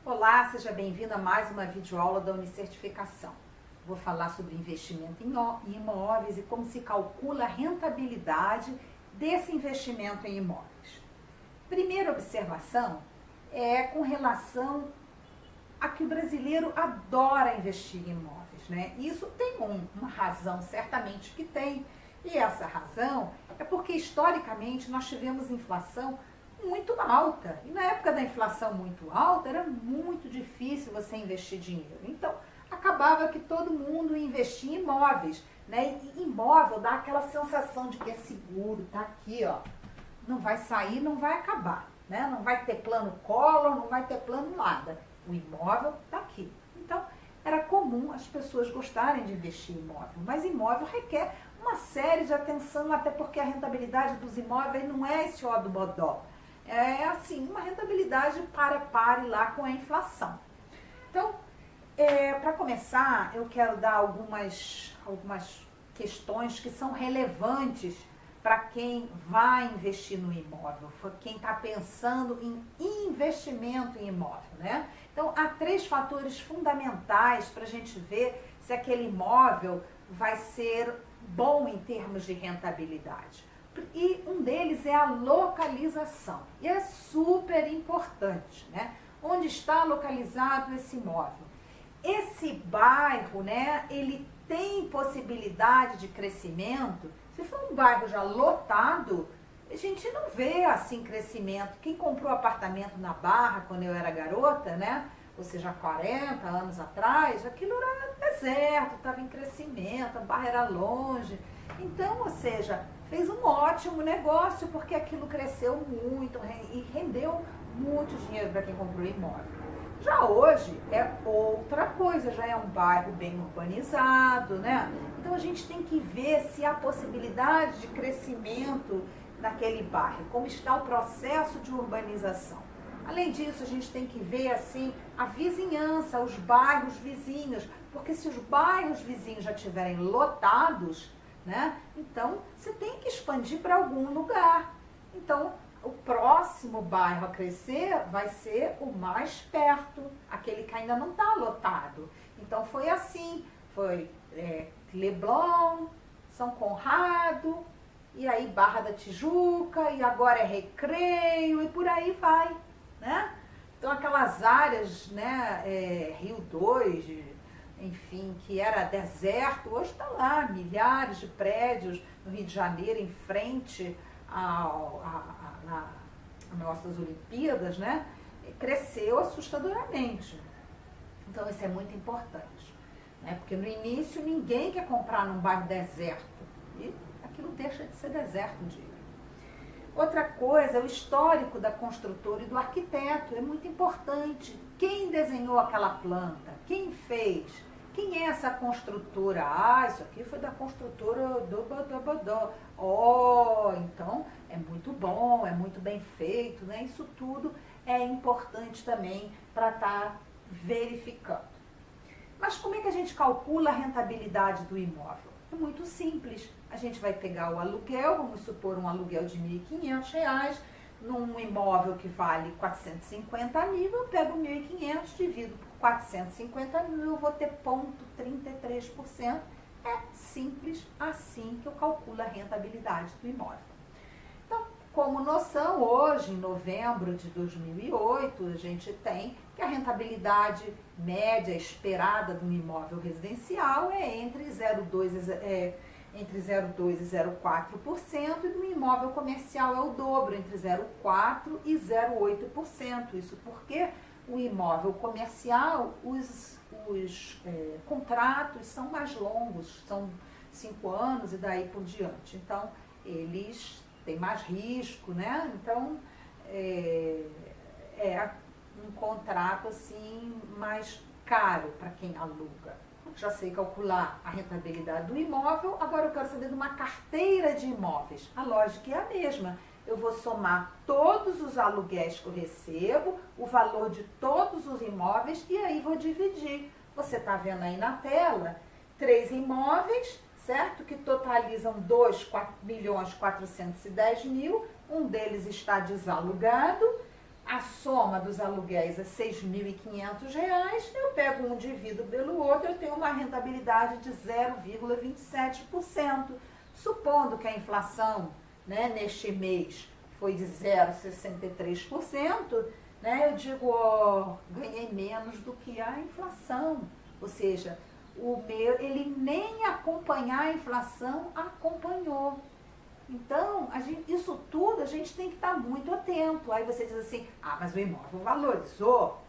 Olá, seja bem-vindo a mais uma videoaula da Unicertificação. Vou falar sobre investimento em imóveis e como se calcula a rentabilidade desse investimento em imóveis. Primeira observação é com relação a que o brasileiro adora investir em imóveis, né? Isso tem uma razão, certamente que tem, e essa razão é porque historicamente nós tivemos inflação muito alta, e na época da inflação muito alta era muito difícil você investir dinheiro, então acabava que todo mundo investia em imóveis, né? E imóvel dá aquela sensação de que é seguro, tá aqui, ó, não vai sair, não vai acabar, né? Não vai ter plano Collor, não vai ter plano nada, o imóvel tá aqui. Então era comum as pessoas gostarem de investir em imóvel, mas imóvel requer uma série de atenção, até porque a rentabilidade dos imóveis não é esse ó do bodó. É assim, uma rentabilidade para lá com a inflação. Então, para começar, eu quero dar algumas questões que são relevantes para quem vai investir no imóvel, quem está pensando em investimento em imóvel, né? Então, há 3 fatores fundamentais para a gente ver se aquele imóvel vai ser bom em termos de rentabilidade. E um deles é a localização, e é super importante, né? Onde está localizado esse imóvel? Esse bairro, né, ele tem possibilidade de crescimento. Se for um bairro já lotado, a gente não vê assim crescimento. Quem comprou apartamento na Barra quando eu era garota, né, ou seja, 40 anos atrás, aquilo era deserto, estava em crescimento, a Barra era longe. Então, ou seja, fez um ótimo negócio porque aquilo cresceu muito e rendeu muito dinheiro para quem comprou imóvel. Já hoje é outra coisa, já é um bairro bem urbanizado, né? Então a gente tem que ver se há possibilidade de crescimento naquele bairro, como está o processo de urbanização. Além disso, a gente tem que ver assim a vizinhança, os bairros vizinhos, porque se os bairros vizinhos já estiverem lotados, né? Então, você tem que expandir para algum lugar. Então, o próximo bairro a crescer vai ser o mais perto, aquele que ainda não está lotado. Então, foi assim, foi Leblon, São Conrado, e aí Barra da Tijuca, e agora é Recreio, e por aí vai, né? Então, aquelas áreas, né, Rio 2, enfim, que era deserto, hoje está lá, milhares de prédios no Rio de Janeiro, em frente a nossas Olimpíadas, né? Cresceu assustadoramente. Então, isso é muito importante, né? Porque no início ninguém quer comprar num bairro deserto, e aquilo deixa de ser deserto um dia. Outra coisa é o histórico da construtora e do arquiteto, é muito importante. Quem desenhou aquela planta? Quem fez? Quem é essa construtora? Ah, isso aqui foi da construtora do Bodó. Oh, então é muito bom, é muito bem feito, né? Isso tudo é importante também para estar verificando. Mas como é que a gente calcula a rentabilidade do imóvel? É muito simples. A gente vai pegar o aluguel, vamos supor um aluguel de R$ 1.500, num imóvel que vale 450 mil, eu pego 1.500, divido por 450 mil, eu vou ter 0,33%. É simples assim que eu calculo a rentabilidade do imóvel. Então, como noção, hoje, em novembro de 2008, a gente tem que a rentabilidade média esperada de um imóvel residencial é entre 0,2% e 0,4%, e do imóvel comercial é o dobro, entre 0,4% e 0,8%. Isso porque o imóvel comercial, os contratos são mais longos, são 5 anos e daí por diante. Então, eles têm mais risco, né? Então, é um contrato assim mais caro para quem aluga. Já sei calcular a rentabilidade do imóvel, agora eu quero saber de uma carteira de imóveis. A lógica é a mesma. Eu vou somar todos os aluguéis que eu recebo, o valor de todos os imóveis, e aí vou dividir. Você está vendo aí na tela, 3 imóveis, certo? Que totalizam 2.410.000, um deles está desalugado, a soma dos aluguéis é R$ 6.500, eu pego um, divido pelo outro, eu tenho uma rentabilidade de 0,27%. Supondo que a inflação, né, neste mês foi de 0,63%, né, eu digo, ganhei menos do que a inflação. Ou seja, ele nem acompanhar a inflação acompanhou. Então, isso tudo a gente tem que estar muito atento. Aí você diz assim, mas o imóvel valorizou,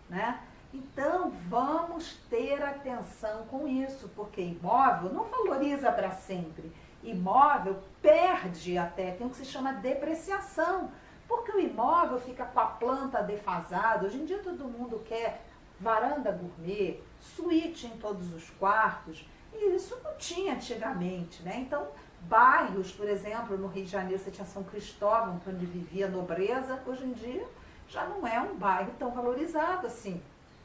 né? Então, vamos ter atenção com isso, porque imóvel não valoriza para sempre. Imóvel perde até, tem o que se chama depreciação, porque o imóvel fica com a planta defasada. Hoje em dia todo mundo quer varanda gourmet, suíte em todos os quartos, e isso não tinha antigamente, né? Então, bairros, por exemplo, no Rio de Janeiro você tinha São Cristóvão, onde vivia nobreza, hoje em dia já não é um bairro tão valorizado assim,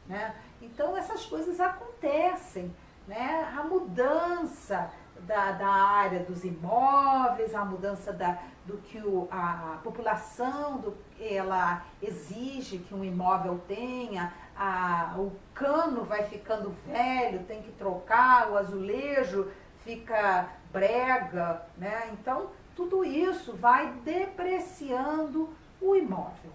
né? Então essas coisas acontecem, né? A mudança da área dos imóveis, a mudança do que a população ela exige que um imóvel tenha, o cano vai ficando velho, tem que trocar, o azulejo fica brega, né? Então, tudo isso vai depreciando o imóvel.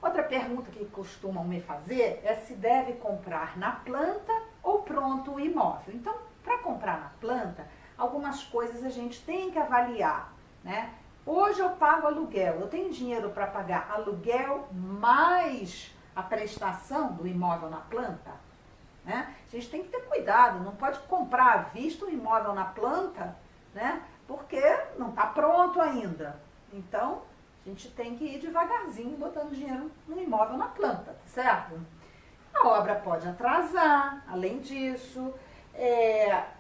Outra pergunta que costumam me fazer é se deve comprar na planta ou pronto o imóvel. Então, para comprar na planta, algumas coisas a gente tem que avaliar, né? Hoje eu pago aluguel, eu tenho dinheiro para pagar aluguel mais a prestação do imóvel na planta, né? A gente tem que ter cuidado, não pode comprar à vista um imóvel na planta, né? Porque não está pronto ainda. Então, a gente tem que ir devagarzinho botando dinheiro no imóvel na planta, tá certo? A obra pode atrasar, além disso,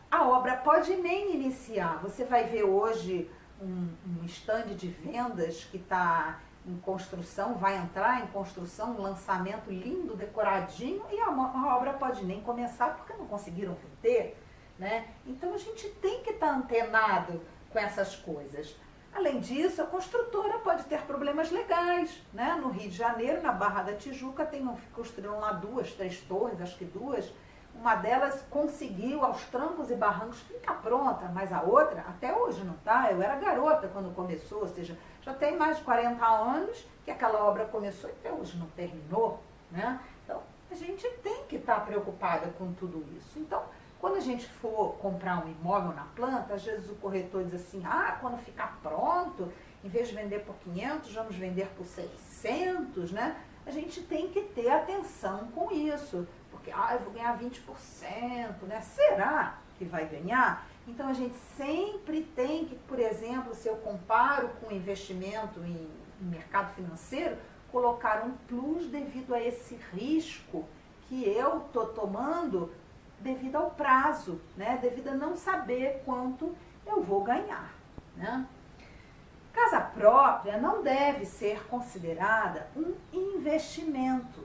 a obra pode nem iniciar. Você vai ver hoje um stand de vendas que está em construção, vai entrar em construção, um lançamento lindo, decoradinho, e a obra pode nem começar porque não conseguiram vender, né? Então a gente tem que estar antenado com essas coisas. Além disso, a construtora pode ter problemas legais, né? No Rio de Janeiro, na Barra da Tijuca, construíram lá 2, 3 torres, acho que 2. Uma delas conseguiu, aos trancos e barrancos, ficar pronta, mas a outra, até hoje não está. Eu era garota quando começou, ou seja, já tem mais de 40 anos que aquela obra começou e até hoje não terminou, né? Então, a gente tem que estar preocupada com tudo isso. Então, quando a gente for comprar um imóvel na planta, às vezes o corretor diz assim, quando ficar pronto, em vez de vender por 500, vamos vender por 600, né? A gente tem que ter atenção com isso, porque, eu vou ganhar 20%, né? Será que vai ganhar? Então, a gente sempre tem que, por exemplo, se eu comparo com investimento em mercado financeiro, colocar um plus devido a esse risco que eu estou tomando devido ao prazo, né? Devido a não saber quanto eu vou ganhar, né? Casa própria não deve ser considerada um investimento,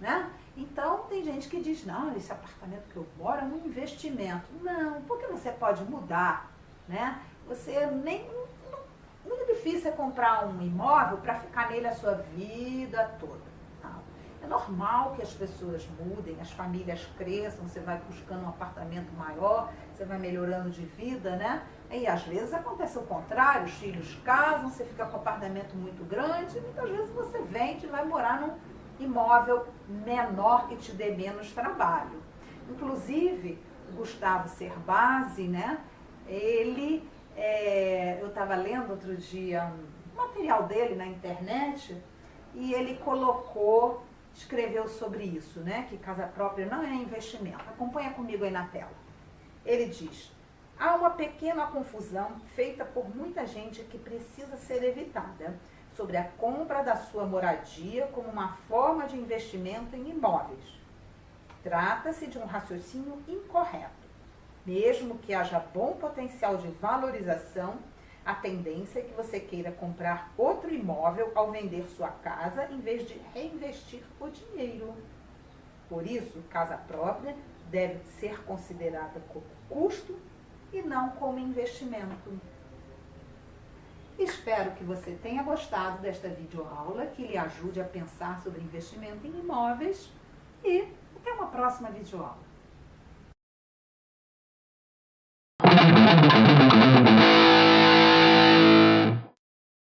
né? Então, tem gente que diz, não, esse apartamento que eu moro é um investimento. Não, porque você pode mudar, né? Você muito difícil é comprar um imóvel para ficar nele a sua vida toda. Não. É normal que as pessoas mudem, as famílias cresçam, você vai buscando um apartamento maior, você vai melhorando de vida, né? E às vezes acontece o contrário, os filhos casam, você fica com um apartamento muito grande, e muitas vezes você vende e vai morar num imóvel menor que te dê menos trabalho. Inclusive, o Gustavo Cerbasi, né? Eu estava lendo outro dia um material dele na internet e ele escreveu sobre isso, né? Que casa própria não é investimento. Acompanha comigo aí na tela. Ele diz, há uma pequena confusão feita por muita gente que precisa ser evitada sobre a compra da sua moradia como uma forma de investimento em imóveis. Trata-se de um raciocínio incorreto. Mesmo que haja bom potencial de valorização, a tendência é que você queira comprar outro imóvel ao vender sua casa em vez de reinvestir o dinheiro. Por isso, casa própria deve ser considerada como custo e não como investimento. Espero que você tenha gostado desta videoaula, que lhe ajude a pensar sobre investimento em imóveis e até uma próxima videoaula.